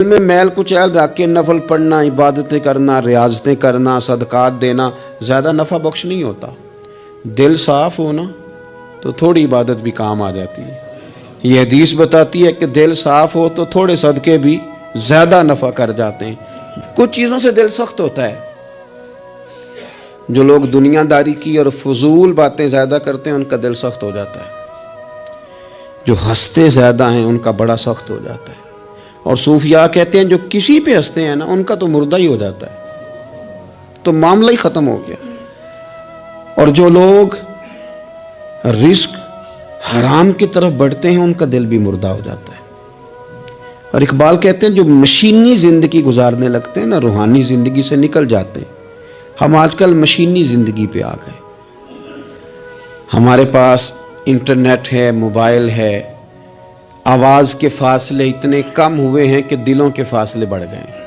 میں میل کچیل رکھ کے نفل پڑھنا، عبادتیں کرنا، ریاضتیں کرنا، صدقات دینا زیادہ نفع بخش نہیں ہوتا۔ دل صاف ہونا تو تھوڑی عبادت بھی کام آ جاتی ہے۔ یہ حدیث بتاتی ہے کہ دل صاف ہو تو تھوڑے صدقے بھی زیادہ نفع کر جاتے ہیں۔ کچھ چیزوں سے دل سخت ہوتا ہے۔ جو لوگ دنیا داری کی اور فضول باتیں زیادہ کرتے ہیں ان کا دل سخت ہو جاتا ہے۔ جو ہنستے زیادہ ہیں ان کا بڑا سخت ہو جاتا ہے۔ اور صوفیاء کہتے ہیں جو کسی پہ ہنستے ہیں نا ان کا تو مردہ ہی ہو جاتا ہے، تو معاملہ ہی ختم ہو گیا۔ اور جو لوگ رزق حرام کی طرف بڑھتے ہیں ان کا دل بھی مردہ ہو جاتا ہے۔ اور اقبال کہتے ہیں جو مشینی زندگی گزارنے لگتے ہیں نا روحانی زندگی سے نکل جاتے ہیں۔ ہم آج کل مشینی زندگی پہ آ گئے۔ ہمارے پاس انٹرنیٹ ہے، موبائل ہے، آواز کے فاصلے اتنے کم ہوئے ہیں کہ دلوں کے فاصلے بڑھ گئے ہیں۔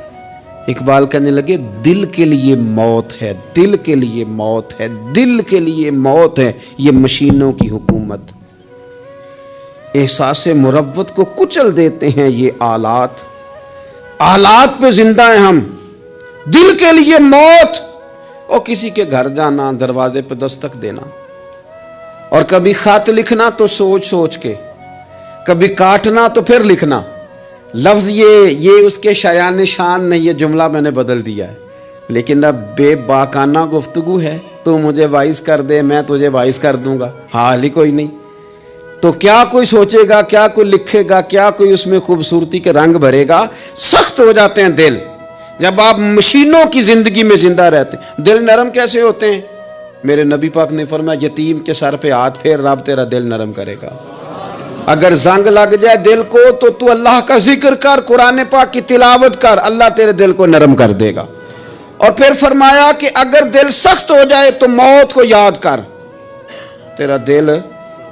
اقبال کہنے لگے دل کے لیے موت ہے، دل کے لیے موت ہے، دل کے لیے موت ہے یہ مشینوں کی حکومت۔ احساس مروت کو کچل دیتے ہیں یہ آلات، آلات پہ زندہ ہیں ہم۔ دل کے لیے موت، اور کسی کے گھر جانا، دروازے پہ دستک دینا، اور کبھی خط لکھنا تو سوچ سوچ کے، کبھی کاٹنا تو پھر لکھنا۔ لفظ یہ اس کے شایان شان نہیں، یہ جملہ میں نے بدل دیا ہے، لیکن اب بے باکانہ گفتگو ہے۔ تو مجھے وائس کر دے، میں تجھے وائس کر دوں گا، حال ہی کوئی نہیں۔ تو کیا کوئی سوچے گا، کیا کوئی لکھے گا، کیا کوئی اس میں خوبصورتی کے رنگ بھرے گا؟ سخت ہو جاتے ہیں دل جب آپ مشینوں کی زندگی میں زندہ رہتے ہیں۔ دل نرم کیسے ہوتے ہیں؟ میرے نبی پاک نے فرمایا یتیم کے سر پہ ہاتھ پھیر، رب تیرا دل نرم کرے گا۔ اگر زنگ لگ جائے دل کو تو اللہ کا ذکر کر، قرآن پاک کی تلاوت کر، اللہ تیرے دل کو نرم کر دے گا۔ اور پھر فرمایا کہ اگر دل سخت ہو جائے تو موت کو یاد کر، تیرا دل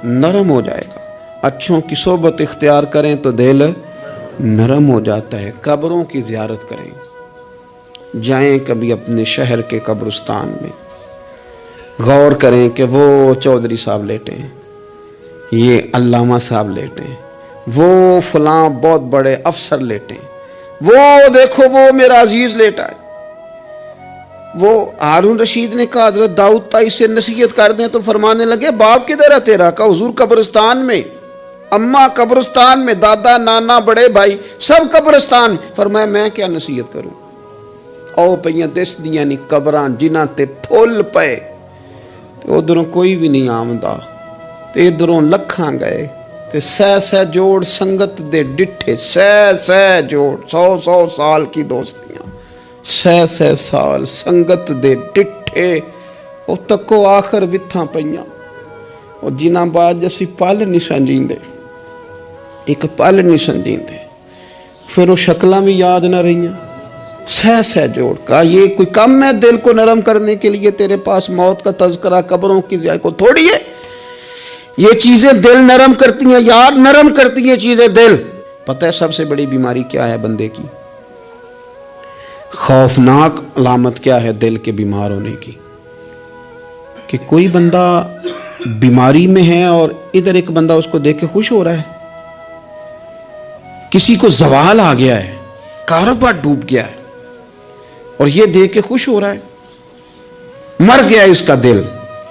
نرم ہو جائے گا۔ اچھوں کی صحبت اختیار کریں تو دل نرم ہو جاتا ہے۔ قبروں کی زیارت کریں، جائیں کبھی اپنے شہر کے قبرستان میں، غور کریں کہ وہ چودھری صاحب لیٹے ہیں، یہ علامہ صاحب لیٹے ہیں، وہ فلاں بہت بڑے افسر لیٹے ہیں، وہ دیکھو وہ میرا عزیز لیٹا ہے۔ وہ ہارون رشید نے کہا حضرت داؤد تائی سے نصیحت کر دیں، تو فرمانے لگے باپ کدھر ہے تیرا؟ کہا حضور قبرستان میں، اماں قبرستان میں، دادا نانا بڑے بھائی سب قبرستان۔ فرمایا میں کیا نصیحت کروں؟ او پئیاں دس دیاں نہیں قبراں جنہاں تے پھول پئے، تو ادھروں کوئی بھی نہیں آمدا، تے ادھروں لکھاں گئے، تے سہ جوڑ سنگت دے ڈٹھے، سہ جوڑ 100 سال کی دوستیاں، سہ سال سنگت دے ڈٹھے، او تکو آخر وتھاں پئیاں، او جنہاں بعد جسی پل نہیں سنجیندے، ایک پل نہیں سنجیندے، پھر وہ شکلاں بھی یاد نہ رہیاں۔ سہ جوڑ کا یہ کوئی کم ہے دل کو نرم کرنے کے لیے؟ تیرے پاس موت کا تذکرہ، قبروں کی زیارت کو تھوڑی ہے؟ یہ چیزیں دل نرم کرتی ہیں، یار نرم کرتی ہیں چیزیں دل۔ پتہ ہے سب سے بڑی بیماری کیا ہے بندے کی؟ خوفناک علامت کیا ہے دل کے بیمار ہونے کی؟ کہ کوئی بندہ بیماری میں ہے اور ادھر ایک بندہ اس کو دیکھ کے خوش ہو رہا ہے۔ کسی کو زوال آ گیا ہے، کاروبار ڈوب گیا ہے، اور یہ دیکھ کے خوش ہو رہا ہے۔ مر گیا اس کا دل،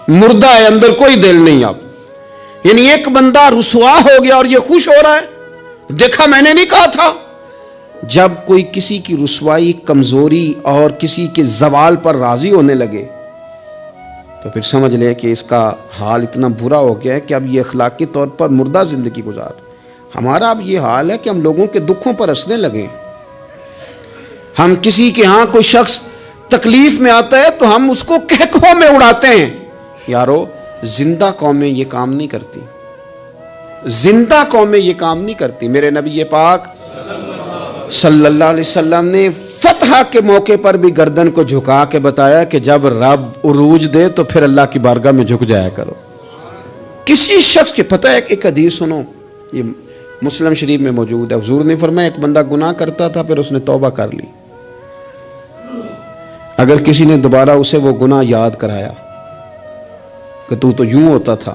مردہ ہے، اندر کوئی دل نہیں اب۔ یعنی ایک بندہ رسوا ہو گیا اور یہ خوش ہو رہا ہے، دیکھا میں نے نہیں کہا تھا۔ جب کوئی کسی کی رسوائی، کمزوری اور کسی کے زوال پر راضی ہونے لگے تو پھر سمجھ لے کہ اس کا حال اتنا برا ہو گیا ہے کہ اب یہ اخلاقی طور پر مردہ زندگی گزار۔ ہمارا اب یہ حال ہے کہ ہم لوگوں کے دکھوں پر ہنسنے لگے۔ ہم کسی کے ہاں کوئی شخص تکلیف میں آتا ہے تو ہم اس کو کہکوں میں اڑاتے ہیں۔ یارو زندہ قومیں یہ کام نہیں کرتی، زندہ قومیں یہ کام نہیں کرتی۔ میرے نبی پاک صلی اللہ علیہ وسلم نے فتح کے موقع پر بھی گردن کو جھکا کے بتایا کہ جب رب عروج دے تو پھر اللہ کی بارگاہ میں جھک جایا کرو۔ کسی شخص کے پتہ ہے ایک حدیث سنو، یہ مسلم شریف میں موجود ہے۔ حضور نے فرمایا ایک بندہ گناہ کرتا تھا، پھر اس نے توبہ کر لی۔ اگر کسی نے دوبارہ اسے وہ گناہ یاد کرایا کہ تو یوں ہوتا تھا،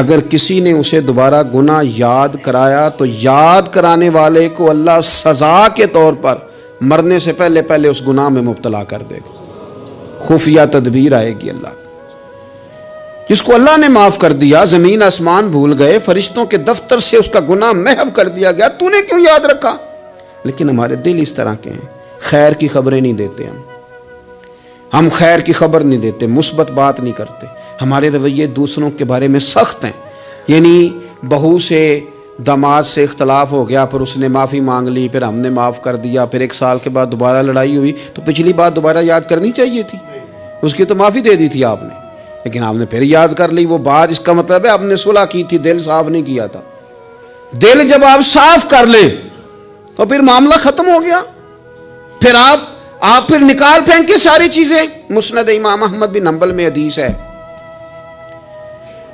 اگر کسی نے اسے دوبارہ گناہ یاد کرایا تو یاد کرانے والے کو اللہ سزا کے طور پر مرنے سے پہلے پہلے اس گناہ میں مبتلا کر دے گا. خفیہ تدبیر آئے گی اللہ. جس کو اللہ نے معاف کر دیا، زمین آسمان بھول گئے، فرشتوں کے دفتر سے اس کا گناہ محو کر دیا گیا، تو نے کیوں یاد رکھا؟ لیکن ہمارے دل اس طرح کے ہیں، خیر کی خبریں نہیں دیتے. ہم خیر کی خبر نہیں دیتے، مثبت بات نہیں کرتے. ہمارے رویے دوسروں کے بارے میں سخت ہیں. یعنی بہو سے داماد سے اختلاف ہو گیا، پھر اس نے معافی مانگ لی، پھر ہم نے معاف کر دیا، پھر 1 سال کے بعد دوبارہ لڑائی ہوئی تو پچھلی بات دوبارہ یاد کرنی چاہیے تھی. اس کی تو معافی دے دی تھی آپ نے، لیکن آپ نے پھر یاد کر لی وہ بات. اس کا مطلب ہے آپ نے صلح کی تھی، دل صاف نہیں کیا تھا. دل جب آپ صاف کر لیں تو پھر معاملہ ختم ہو گیا. پھر آپ پھر نکال پھینکے ساری چیزیں. مسند امام احمد بن حنبل میں حدیث ہے،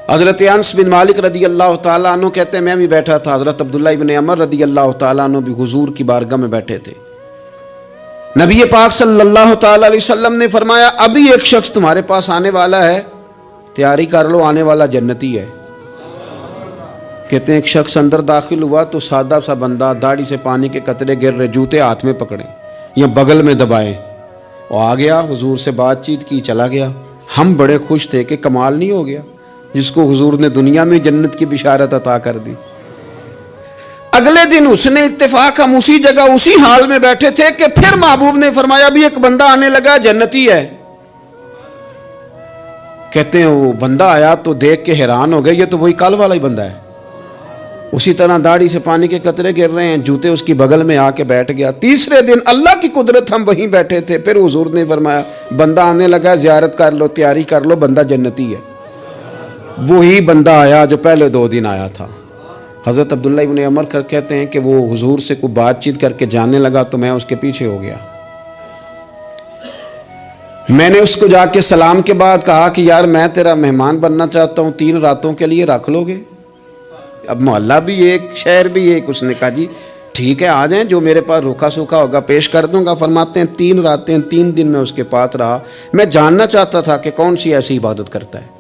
حضرت انس بن مالک رضی اللہ تعالیٰ عنہ کہتے ہیں میں بھی بیٹھا تھا، حضرت عبداللہ ابن عمر رضی اللہ تعالیٰ عنہ بھی حضور کی بارگاہ میں بیٹھے تھے. نبی پاک صلی اللہ تعالیٰ علیہ وسلم نے فرمایا ابھی ایک شخص تمہارے پاس آنے والا ہے، تیاری کر لو، آنے والا جنتی ہے. کہتے ہیں ایک شخص اندر داخل ہوا تو سادہ سا بندہ، داڑھی سے پانی کے قطرے گر رہے، جوتے ہاتھ میں پکڑیں یا بغل میں دبائیں، وہ آ گیا، حضور سے بات چیت کی، چلا گیا. ہم بڑے خوش تھے کہ کمال نہیں ہو گیا جس کو حضور نے دنیا میں جنت کی بشارت عطا کر دی. اگلے دن اس نے اتفاق، ہم اسی جگہ اسی حال میں بیٹھے تھے کہ پھر محبوب نے فرمایا ابھی ایک بندہ آنے لگا، جنتی ہے. کہتے ہیں وہ بندہ آیا تو دیکھ کے حیران ہو گئے، یہ تو وہی کل والا ہی بندہ ہے. اسی طرح داڑھی سے پانی کے قطرے گر رہے ہیں، جوتے اس کی بغل میں آ کے بیٹھ گیا. تیسرے دن اللہ کی قدرت ہم وہیں بیٹھے تھے، پھر حضور نے فرمایا بندہ آنے لگا، زیارت کر لو، تیاری کر لو، بندہ جنتی ہے. وہی بندہ آیا جو پہلے 2 دن آیا تھا. حضرت عبداللہ ابن عمر کہتے ہیں کہ وہ حضور سے کوئی بات چیت کر کے جانے لگا تو میں اس کے پیچھے ہو گیا. میں نے اس کو جا کے سلام کے بعد کہا کہ یار میں تیرا مہمان بننا چاہتا ہوں، 3 راتوں کے لیے رکھ لو گے؟ اب محلہ بھی ایک، شہر بھی ایک. اس نے کہا جی ٹھیک ہے، آ جائیں، جو میرے پاس روکھا سوکھا ہوگا پیش کر دوں گا. فرماتے ہیں 3 راتیں 3 دن میں اس کے پاس رہا. میں جاننا چاہتا تھا کہ کون سی ایسی عبادت کرتا ہے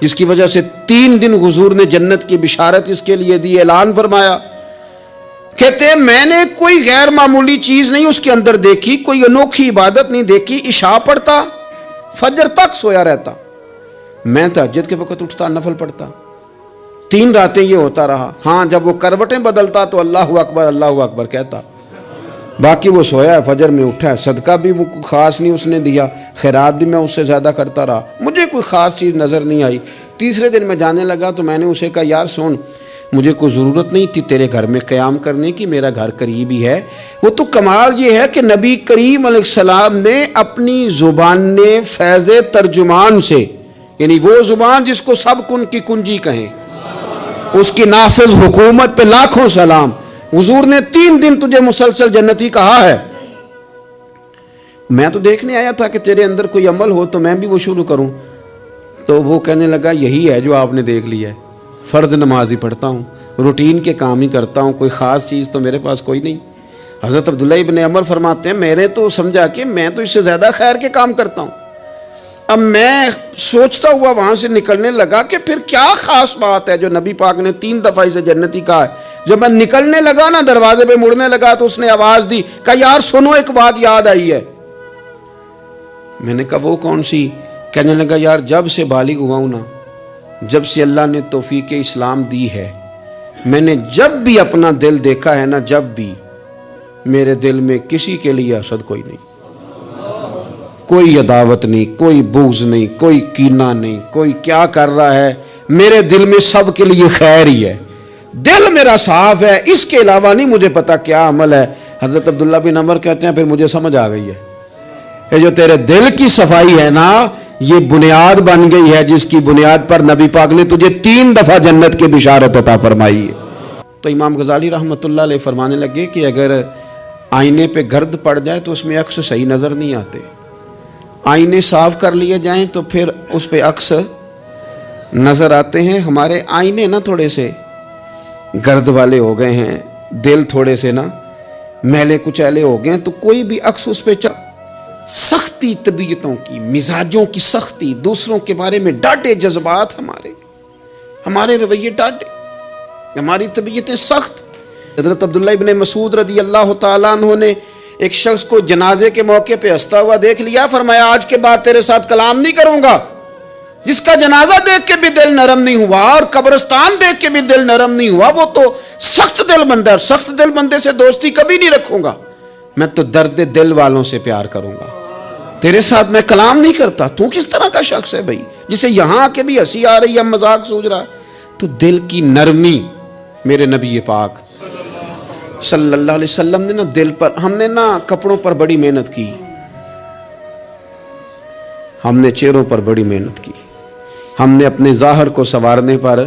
جس کی وجہ سے 3 دن حضور نے جنت کی بشارت اس کے لیے دی، اعلان فرمایا. کہتے ہیں میں نے کوئی غیر معمولی چیز نہیں اس کے اندر دیکھی، کوئی انوکھی عبادت نہیں دیکھی. عشاء پڑھتا، فجر تک سویا رہتا، میں تہجد کے وقت اٹھتا، نفل پڑھتا. 3 راتیں یہ ہوتا رہا. ہاں جب وہ کروٹیں بدلتا تو اللہ اکبر کہتا، باقی وہ سویا ہے، فجر میں اٹھا ہے. صدقہ بھی خاص نہیں اس نے دیا، خیرات بھی میں اس سے زیادہ کرتا رہا، مجھے کوئی خاص چیز نظر نہیں آئی. تیسرے دن میں جانے لگا تو میں نے اسے کہا یار سن، مجھے کوئی ضرورت نہیں تھی تیرے گھر میں قیام کرنے کی، میرا گھر قریب ہی ہے. وہ تو کمال یہ ہے کہ نبی کریم علیہ السلام نے اپنی زبان فیض ترجمان سے، یعنی وہ زبان جس کو سب کن کی کنجی کہیں، اس کی نافذ حکومت پہ لاکھوں سلام. حضور نے 3 دن تجھے مسلسل جنتی کہا ہے. میں تو دیکھنے آیا تھا کہ تیرے اندر کوئی عمل ہو تو میں بھی وہ شروع کروں. تو وہ کہنے لگا یہی ہے جو آپ نے دیکھ لیا ہے، فرض نماز ہی پڑھتا ہوں، روٹین کے کام ہی کرتا ہوں، کوئی خاص چیز تو میرے پاس کوئی نہیں. حضرت عبداللہ ابن عمر فرماتے ہیں میں نے تو سمجھا کہ میں تو اس سے زیادہ خیر کے کام کرتا ہوں. اب میں سوچتا ہوا وہاں سے نکلنے لگا کہ پھر کیا خاص بات ہے جو نبی پاک نے 3 دفعہ اسے جنتی کہا ہے. جب میں نکلنے لگا نا، دروازے پہ مڑنے لگا تو اس نے آواز دی، کہا یار سنو، ایک بات یاد آئی ہے. میں نے کہا وہ کون سی؟ کہنے لگا یار جب سے بالغ ہوا ہوں نا، جب سے اللہ نے توفیق اسلام دی ہے، میں نے جب بھی اپنا دل دیکھا ہے نا، جب بھی میرے دل میں کسی کے لیے حسد کوئی نہیں، کوئی عداوت نہیں، کوئی بغض نہیں، کوئی کینہ نہیں، کوئی کیا کر رہا ہے، میرے دل میں سب کے لیے خیر ہی ہے. دل میرا صاف ہے، اس کے علاوہ نہیں مجھے پتا کیا عمل ہے. حضرت عبداللہ بن عمر کہتے ہیں پھر مجھے سمجھ آ گئی ہے، یہ جو تیرے دل کی صفائی ہے نا، یہ بنیاد بن گئی ہے جس کی بنیاد پر نبی پاک نے تجھے 3 دفعہ جنت کی بشارت عطا فرمائی ہے. تو امام غزالی رحمۃ اللہ علیہ فرمانے لگے کہ اگر آئینے پہ گرد پڑ جائے تو اس میں عکس صحیح نظر نہیں آتے، آئینے صاف کر لیے جائیں تو پھر اس پہ عکس نظر آتے ہیں. ہمارے آئینے نا تھوڑے سے گرد والے ہو گئے ہیں، دل تھوڑے سے نا میلے کچیلے ہو گئے ہیں، تو کوئی بھی عکس اس پہ سختی طبیعتوں کی، مزاجوں کی سختی، دوسروں کے بارے میں ڈاٹے جذبات ہمارے رویے ٹاٹے، ہماری طبیعتیں سخت۔ حضرت عبداللہ ابن مسعود رضی اللہ تعالیٰ عنہ نے ایک شخص کو جنازے کے موقع پہ ہنستا ہوا دیکھ لیا، فرمایا آج کے بعد تیرے ساتھ کلام نہیں کروں گا۔ جس کا جنازہ دیکھ کے بھی دل نرم نہیں ہوا اور قبرستان دیکھ کے بھی دل نرم نہیں ہوا، وہ تو سخت دل بندہ ہے۔ سخت دل بندے سے دوستی کبھی نہیں رکھوں گا، میں تو درد دل والوں سے پیار کروں گا، تیرے ساتھ میں کلام نہیں کرتا۔ تو کس طرح کا شخص ہے بھائی جسے یہاں آ کے بھی ہنسی آ رہی ہے، مذاق سوچ رہا ہے؟ تو دل کی نرمی، میرے نبی پاک صلی اللہ علیہ وسلم نے نا دل پر، ہم نے نا کپڑوں پر بڑی محنت کی، ہم نے چہروں پر بڑی محنت کی، ہم نے اپنے ظاہر کو سنوارنے پر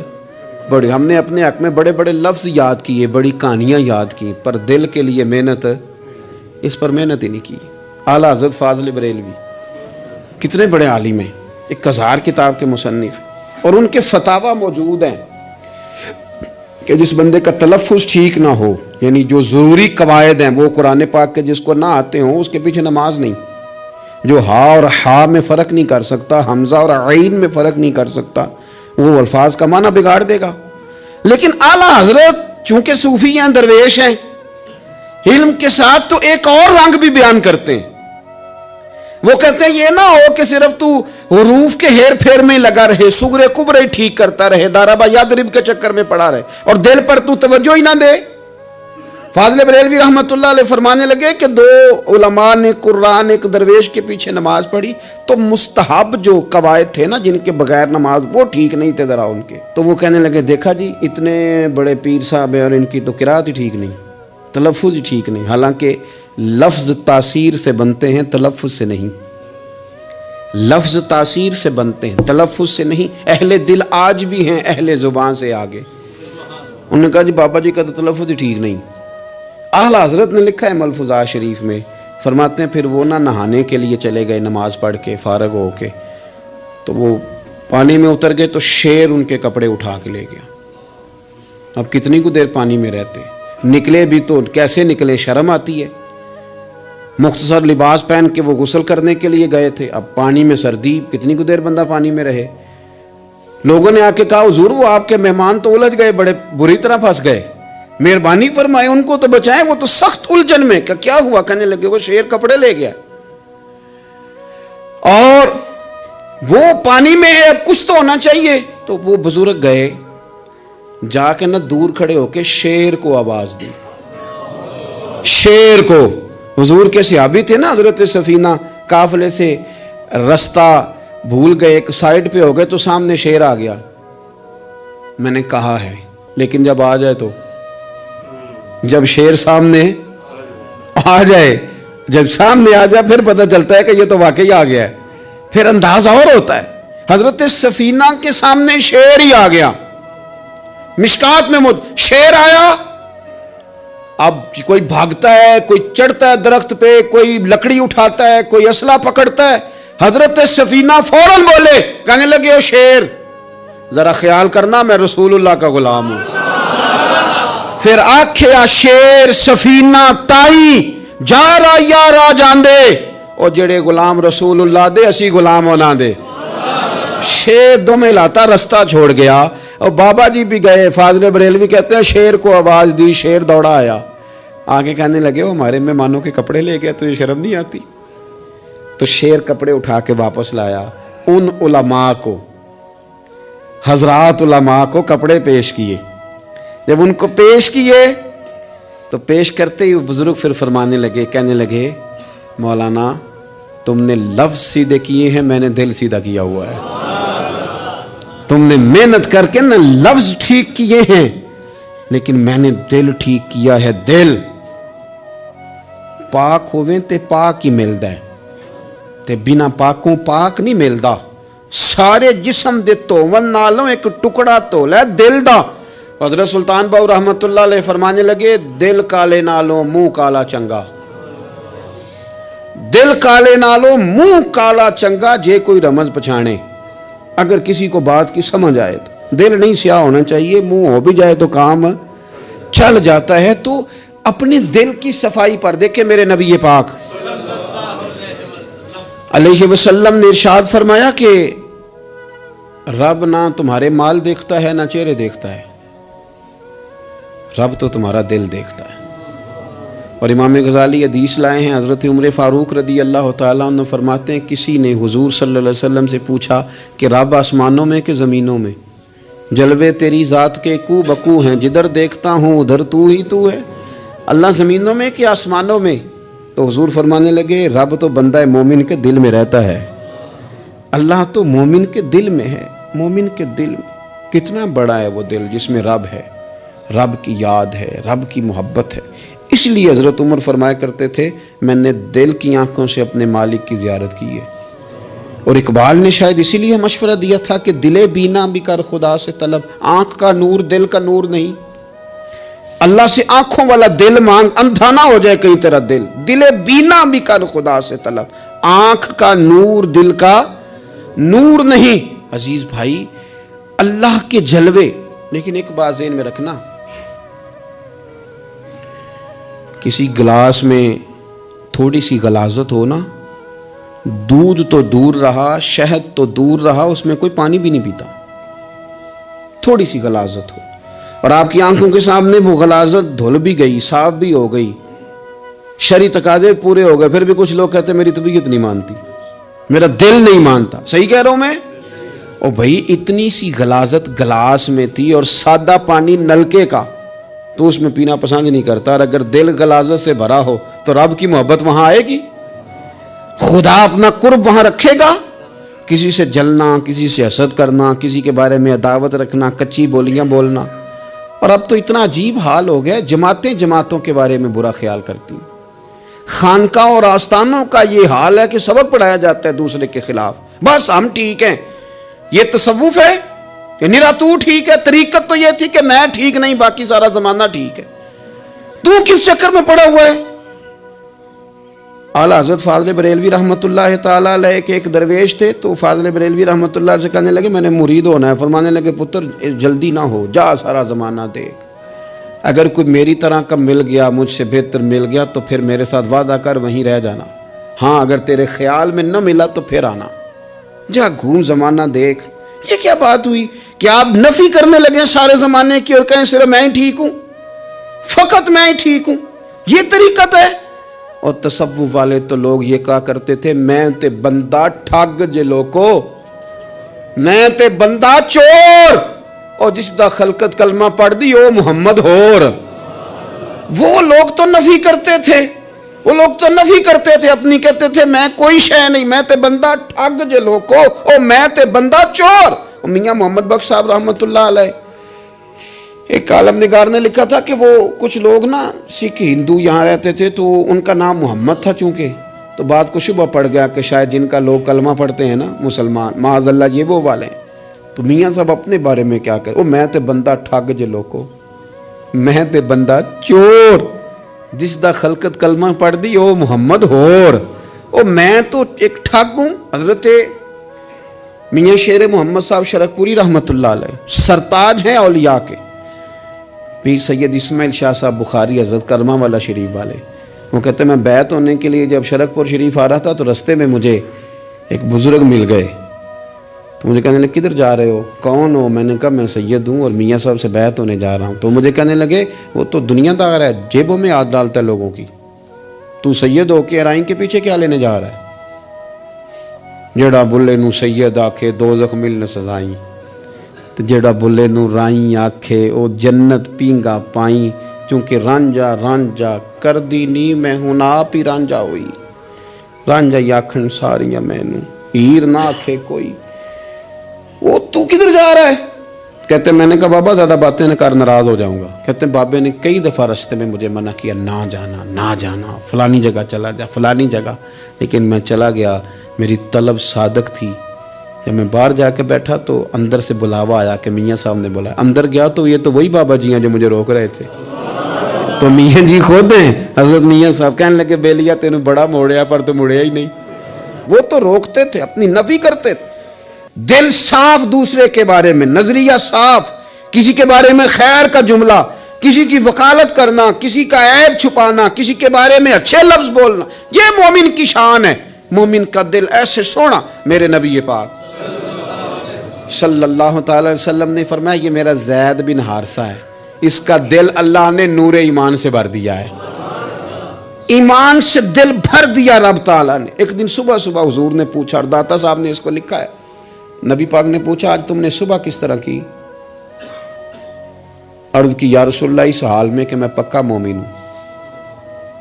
بڑی، ہم نے اپنے حق میں بڑے بڑے لفظ یاد کیے، بڑی کہانیاں یاد کی، پر دل کے لیے محنت، اس پر محنت ہی نہیں کی۔ اعلیٰ حضرت فاضل بریلوی کتنے بڑے عالم ہیں، 1000 کتاب کے مصنف، اور ان کے فتاوی موجود ہیں کہ جس بندے کا تلفظ ٹھیک نہ ہو، یعنی جو ضروری قواعد ہیں وہ قرآن پاک کے جس کو نہ آتے ہوں، اس کے پیچھے نماز نہیں۔ جو ہا اور ہا میں فرق نہیں کر سکتا، حمزہ اور عین میں فرق نہیں کر سکتا، وہ الفاظ کا معنی بگاڑ دے گا۔ لیکن اعلیٰ حضرت چونکہ صوفی ہیں، درویش ہیں، علم کے ساتھ تو ایک اور رنگ بھی بیان کرتے ہیں۔ وہ کہتے ہیں یہ نہ ہو کہ صرف تو حروف کے ہیر پھیر میں لگا رہے، صغرے کبرے ٹھیک کرتا رہے، دارابا یادرب کے چکر میں پڑا رہے، اور دل پر تو توجہ ہی نہ دے۔ فاضل بریلوی رحمۃ اللہ علیہ فرمانے لگے کہ 2 علماء نے قرآن ایک درویش کے پیچھے نماز پڑھی تو مستحب جو قواعد تھے نا جن کے بغیر نماز، وہ ٹھیک نہیں تھے ذرا ان کے، تو وہ کہنے لگے دیکھا جی اتنے بڑے پیر صاحب ہیں اور ان کی تو قرات ہی ٹھیک نہیں، تلفظ ہی ٹھیک نہیں۔ حالانکہ لفظ تاثیر سے بنتے ہیں، تلفظ سے نہیں۔ لفظ تاثیر سے بنتے ہیں، تلفظ سے نہیں۔ اہل دل آج بھی ہیں اہل زبان سے آگے۔ انہوں نے کہا جی بابا جی کا تو تلفظ ہی ٹھیک نہیں۔ اعلیٰ حضرت نے لکھا ہے ملفوظات شریف میں، فرماتے ہیں پھر وہ نہ نہانے کے لیے چلے گئے نماز پڑھ کے فارغ ہو کے، تو وہ پانی میں اتر گئے تو شیر ان کے کپڑے اٹھا کے لے گیا۔ اب کتنی کو دیر پانی میں رہتے، نکلے بھی تو کیسے نکلے، شرم آتی ہے۔ مختصر لباس پہن کے وہ غسل کرنے کے لیے گئے تھے، اب پانی میں سردی، کتنی کو دیر بندہ پانی میں رہے۔ لوگوں نے آ کے کہا حضور وہ آپ کے مہمان تو الجھ گئے، بڑے بری طرح پھنس گئے، مہربانی فرمائے ان کو تو بچائیں، وہ تو سخت الجھن میں۔ کیا ہوا؟ کہنے لگے وہ شیر کپڑے لے گیا اور وہ پانی میں ہے، اب کچھ تو ہونا چاہیے۔ تو وہ بزرگ گئے، جا کے نہ دور کھڑے ہو کے شیر کو آواز دی، شیر کو۔ حضور کے صحابی تھے نا حضرت سفینہ، قافلے سے رستہ بھول گئے، ایک سائیڈ پہ ہو گئے تو سامنے شیر آ گیا۔ میں نے کہا ہے لیکن جب آ جائے، تو جب شیر سامنے آ جائے، جب سامنے آ جائے پھر پتہ چلتا ہے کہ یہ تو واقعی آ گیا ہے، پھر انداز اور ہوتا ہے۔ حضرت سفینہ کے سامنے شیر ہی آ گیا، مشکات میں شیر آیا۔ اب کوئی بھاگتا ہے، کوئی چڑھتا ہے درخت پہ، کوئی لکڑی اٹھاتا ہے، کوئی اسلحہ پکڑتا ہے۔ حضرت سفینہ فوراً بولے، کہنے لگے او شیر ذرا خیال کرنا میں رسول اللہ کا غلام ہوں۔ پھر آکھیا شیر سفینہ تائی جا رہا یا را جاندے، او جڑے غلام رسول اللہ دے اسی غلام ہونا دے۔ شیر دم لاتا رستہ چھوڑ گیا، اور بابا جی بھی گئے۔ فاضل بریلوی کہتے ہیں شیر کو آواز دی، شیر دوڑا آیا، آگے کہنے لگے وہ ہمارے مہمانوں کے کپڑے لے گیا، تو یہ شرم نہیں آتی؟ تو شیر کپڑے اٹھا کے واپس لایا۔ ان علماء کو، حضرات علماء کو کپڑے پیش کیے۔ جب ان کو پیش کیے تو پیش کرتے ہی بزرگ پھر فرمانے لگے، کہنے لگے مولانا تم نے لفظ سیدھے کیے ہیں، میں نے دل سیدھا کیا ہوا ہے۔ تم نے محنت کر کے نہ لفظ ٹھیک کیے ہیں، لیکن میں نے دل ٹھیک کیا ہے۔ دل پاک ہوئے تے پاک ہی ملدا ہے، تے بنا پاکوں پاک نہیں ملدا۔ سارے جسم دے دھون نالوں ایک ٹکڑا دھول ہے دل دا۔ حضرت سلطان باؤ رحمت اللہ علیہ فرمانے لگے دل کالے نالوں منہ کالا چنگا، دل کالے نالوں منہ کالا چنگا، جے کوئی رمز پچھانے۔ اگر کسی کو بات کی سمجھ آئے تو دل نہیں سیاہ ہونا چاہیے، منہ ہو بھی جائے تو کام چل جاتا ہے۔ تو اپنے دل کی صفائی پر دیکھیں میرے نبی پاک علیہ وسلم نے ارشاد فرمایا کہ رب نہ تمہارے مال دیکھتا ہے نہ چہرے دیکھتا ہے، رب تو تمہارا دل دیکھتا ہے۔ اور امام غزالی حدیث لائے ہیں، حضرت عمر فاروق رضی اللہ تعالیٰ عنہ فرماتے ہیں کسی نے حضور صلی اللہ علیہ وسلم سے پوچھا کہ رب آسمانوں میں کہ زمینوں میں؟ جلوے تیری ذات کے کو بکو ہیں، جدھر دیکھتا ہوں ادھر تو ہی تو ہے۔ اللہ زمینوں میں کہ آسمانوں میں؟ تو حضور فرمانے لگے رب تو بندہ مومن کے دل میں رہتا ہے، اللہ تو مومن کے دل میں ہے۔ مومن کے دل میں کتنا بڑا ہے وہ دل جس میں رب ہے، رب کی یاد ہے، رب کی محبت ہے۔ اس لیے حضرت عمر فرمایا کرتے تھے میں نے دل کی آنکھوں سے اپنے مالک کی زیارت کی ہے۔ اور اقبال نے شاید اسی لیے مشورہ دیا تھا کہ دل بینا بھی کر خدا سے طلب، آنکھ کا نور دل کا نور نہیں، اللہ سے آنکھوں والا دل مانگ، اندھا نہ ہو جائے کہیں تیرا دل، دل بینا بھی کر خدا سے طلب، آنکھ کا نور دل کا نور نہیں۔ عزیز بھائی اللہ کے جلوے، لیکن ایک بات ذہن میں رکھنا، کسی گلاس میں تھوڑی سی غلاظت ہو نا، دودھ تو دور رہا، شہد تو دور رہا، اس میں کوئی پانی بھی نہیں پیتا۔ تھوڑی سی غلاظت ہو اور آپ کی آنکھوں کے سامنے وہ غلاظت دھل بھی گئی، صاف بھی ہو گئی، شرعی تقاضے پورے ہو گئے، پھر بھی کچھ لوگ کہتے ہیں میری طبیعت نہیں مانتی، میرا دل نہیں مانتا۔ صحیح کہہ رہا ہوں میں؟ او بھائی اتنی سی غلاظت گلاس میں تھی اور سادہ پانی نلکے کا، تو اس میں پینا پسند نہیں کرتا۔ اور اگر دل غلاظت سے بھرا ہو تو رب کی محبت وہاں آئے گی، خدا اپنا قرب وہاں رکھے گا۔ کسی سے جلنا، کسی سے حسد کرنا، کسی کے بارے میں عداوت رکھنا، کچی بولیاں بولنا۔ اور اب تو اتنا عجیب حال ہو گیا، جماعتیں جماعتوں کے بارے میں برا خیال کرتی ہیں۔ خانقاہ اور آستانوں کا یہ حال ہے کہ سبق پڑھایا جاتا ہے دوسرے کے خلاف، بس ہم ٹھیک ہیں۔ یہ تصوف ہے کہ نرا تو ٹھیک ہے؟ طریقت تو یہ تھی کہ میں ٹھیک نہیں، باقی سارا زمانہ ٹھیک ہے۔ تو کس چکر میں پڑا ہوا ہے؟ اعلیٰ حضرت فاضل بریلوی رحمۃ اللہ تعالیٰ علیہ کے ایک درویش تھے، تو فاضل بریلوی رحمۃ اللہ علیہ سے کہنے لگے میں نے مرید ہونا ہے۔ فرمانے لگے پتر جلدی نہ ہو، جا سارا زمانہ دیکھ، اگر کوئی میری طرح کا مل گیا، مجھ سے بہتر مل گیا تو پھر میرے ساتھ وعدہ کر وہیں رہ جانا، ہاں اگر تیرے خیال میں نہ ملا تو پھر آنا، جا گھوم زمانہ دیکھ۔ یہ کیا بات ہوئی کہ آپ نفی کرنے لگے سارے زمانے کی اور کہیں صرف میں ہی ٹھیک ہوں، فقط میں ہی ٹھیک ہوں؟ یہ طریقت ہے؟ اور تصوف والے تو لوگ یہ کہا کرتے تھے میں تے بندہ ٹھگ جے لوکو، میں تے بندہ چور، اور جس دا خلقت کلمہ پڑھ دی او محمد ہور۔ وہ لوگ تو نفی کرتے تھے، وہ لوگ تو نفی کرتے تھے اپنی، کہتے تھے میں کوئی شے نہیں، میں تے بندہ ٹھگ جے لوکو، او میں تے بندہ چور۔ میاں محمد بخش صاحب رحمۃ اللہ علیہ، ایک عالم نگار نے لکھا تھا کہ وہ کچھ لوگ نا سکھ ہندو یہاں رہتے تھے تو ان کا نام محمد تھا چونکہ، تو بات کو شبہ پڑ گیا کہ شاید جن کا لوگ کلمہ پڑھتے ہیں نا مسلمان، معاذ اللہ یہ وہ والے ہیں۔ تو میاں صاحب اپنے بارے میں کیا کہے، او میں تے بندہ ٹھگ جے لوکو، میں تے بندہ چور، جس دا خلقت کلمہ پڑھ دی او محمد ہور، او میں تو ایک ٹھگ ہوں۔ حضرت میاں شیر محمد صاحب شرک پوری رحمۃ اللہ علیہ سرتاج ہیں اولیاء کے، پیر سید اسماعیل شاہ صاحب بخاری حضرت کرما والا شریف والے، وہ کہتے ہیں میں بیعت ہونے کے لیے جب شرک پور شریف آ رہا تھا تو رستے میں مجھے ایک بزرگ مل گئے، تو مجھے کہنے لگے کدھر جا رہے ہو، کون ہو؟ میں نے کہا میں سید ہوں اور میاں صاحب سے بیعت ہونے جا رہا ہوں۔ تو مجھے کہنے لگے وہ تو دنیا دار ہے، جیبوں میں ہاتھ ڈالتا ہے لوگوں کی، تو سید ہو کے ارائیں کے پیچھے کیا لینے جا رہا ہے؟ جڑا بلے نو سید آکھے دوزخ ملن سزائیں، جڑا بلے نو رائیں آکھے او جنت پینگا پائیں، چونکہ رانجا رانجا کر دی نی میں ہوں آپ ہی رانجا ہوئی، رانجا آکھن ساریاں میں نو ہیر نہ آکھے کوئی۔ وہ تو کدھر جا رہا ہے؟ کہتے ہیں میں نے کہا بابا زیادہ باتیں نہ کر، ناراض ہو جاؤں گا۔ کہتے ہیں بابے نے کئی دفعہ رستے میں مجھے منع کیا نہ جانا نہ جانا، فلانی جگہ چلا جا فلانی جگہ، لیکن میں چلا گیا، میری طلب صادق تھی۔ جب میں باہر جا کے بیٹھا تو اندر سے بلاوا آیا کہ میاں صاحب نے بولا، اندر گیا تو یہ تو وہی بابا جی ہیں جو مجھے روک رہے تھے، تو میاں جی خود ہیں حضرت میاں صاحب، کہنے لگے بیلیا تینوں بڑا موڑیا پر تو مڑیا ہی نہیں۔ وہ تو روکتے تھے، اپنی نفی کرتے تھے، دل صاف دوسرے کے بارے میں، نظریہ صاف، کسی کے بارے میں خیر کا جملہ، کسی کی وکالت کرنا، کسی کا عیب چھپانا، کسی کے بارے میں اچھے لفظ بولنا، یہ مومن کی شان ہے۔ مومن کا دل ایسے سونا، میرے نبی پاک صلی اللہ تعالی علیہ وسلم نے فرمایا یہ میرا زید بن حارثہ ہے، اس کا دل اللہ نے نور ایمان سے بھر دیا ہے، ایمان سے دل بھر دیا رب تعالیٰ نے۔ ایک دن صبح صبح حضور نے پوچھا، اور داتا صاحب نے اس کو لکھا ہے، نبی پاک نے پوچھا آج تم نے صبح کس طرح کی؟ عرض کی یا رسول اللہ اس حال میں کہ میں پکا مومن ہوں۔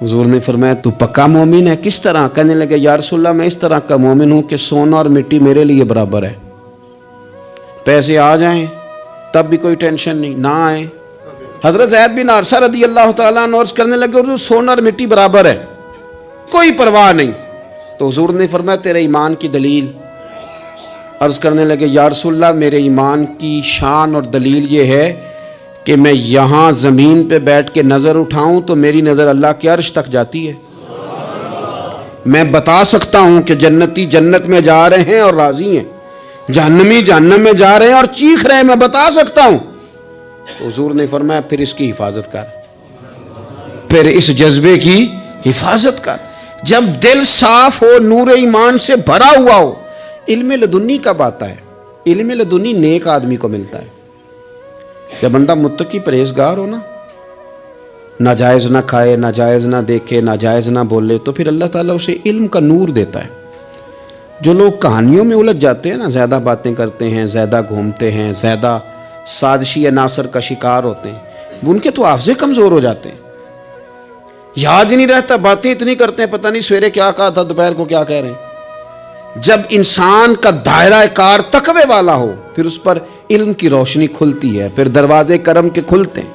حضور نے فرمایا تو پکا مومن ہے، کس طرح؟ کہنے لگے یا رسول اللہ میں اس طرح کا مومن ہوں کہ سونا اور مٹی میرے لیے برابر ہے، پیسے آ جائیں تب بھی کوئی ٹینشن نہیں، نہ آئیں۔ حضرت زید بن حارثہ رضی اللہ تعالیٰ عنہ عرض کرنے لگے حضور سونا اور مٹی برابر ہے، کوئی پرواہ نہیں۔ تو حضور نے فرمایا تیرے ایمان کی دلیل؟ عرض کرنے لگے یا رسول اللہ میرے ایمان کی شان اور دلیل یہ ہے کہ میں یہاں زمین پہ بیٹھ کے نظر اٹھاؤں تو میری نظر اللہ کے عرش تک جاتی ہے، میں بتا سکتا ہوں کہ جنتی جنت میں جا رہے ہیں اور راضی ہیں، جہنمی جہنم میں جا رہے ہیں اور چیخ رہے ہیں، میں بتا سکتا ہوں۔ حضور نے فرمایا پھر اس کی حفاظت کر، پھر اس جذبے کی حفاظت کر۔ جب دل صاف ہو، نور ایمان سے بھرا ہوا ہو، علم لدنی کب آتا ہے؟ علم لدنی نیک آدمی کو ملتا ہے جب بندہ متقی پرہیزگار ہو نا، ناجائز نہ کھائے، ناجائز نہ دیکھے، ناجائز نہ بولے، تو پھر اللہ تعالیٰ اسے علم کا نور دیتا ہے۔ جو لوگ کہانیوں میں الجھ جاتے ہیں نا، زیادہ باتیں کرتے ہیں، زیادہ گھومتے ہیں، زیادہ سازشی عناصر کا شکار ہوتے ہیں، ان کے تو حافظے کمزور ہو جاتے ہیں، یاد ہی نہیں رہتا، باتیں اتنی کرتے ہیں پتہ نہیں سویرے کیا کہا تھا، دوپہر کو کیا کہہ رہے ہیں۔ جب انسان کا دائرہ کار تقوی والا ہو پھر اس پر علم کی روشنی کھلتی ہے، پھر دروازے کرم کے کھلتے ہیں،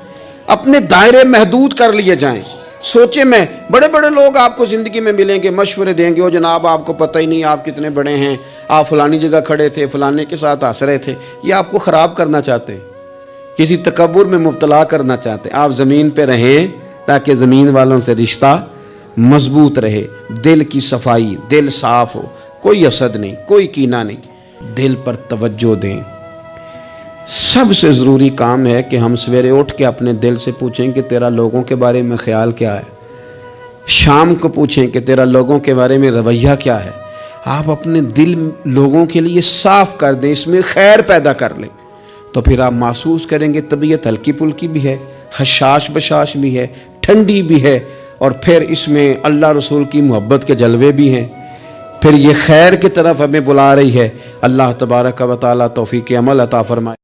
اپنے دائرے محدود کر لیے جائیں۔ سوچیں میں بڑے بڑے لوگ آپ کو زندگی میں ملیں گے، مشورے دیں گے، وہ جناب آپ کو پتہ ہی نہیں آپ کتنے بڑے ہیں، آپ فلانی جگہ کھڑے تھے، فلانے کے ساتھ ہنس رہے تھے، یہ آپ کو خراب کرنا چاہتے ہیں، کسی تکبر میں مبتلا کرنا چاہتے ہیں۔ آپ زمین پہ رہیں تاکہ زمین والوں سے رشتہ مضبوط رہے، دل کی صفائی، دل صاف ہو، کوئی حسد نہیں، کوئی کینہ نہیں، دل پر توجہ دیں۔ سب سے ضروری کام ہے کہ ہم سویرے اٹھ کے اپنے دل سے پوچھیں کہ تیرا لوگوں کے بارے میں خیال کیا ہے، شام کو پوچھیں کہ تیرا لوگوں کے بارے میں رویہ کیا ہے۔ آپ اپنے دل لوگوں کے لیے صاف کر دیں، اس میں خیر پیدا کر لیں، تو پھر آپ محسوس کریں گے طبیعت ہلکی پھلکی بھی ہے، حشاش بشاش بھی ہے، ٹھنڈی بھی ہے، اور پھر اس میں اللہ رسول کی محبت کے جلوے بھی ہیں، پھر یہ خیر کی طرف ہمیں بلا رہی ہے۔ اللہ تبارک و تعالیٰ توفیق عمل عطا فرمائے۔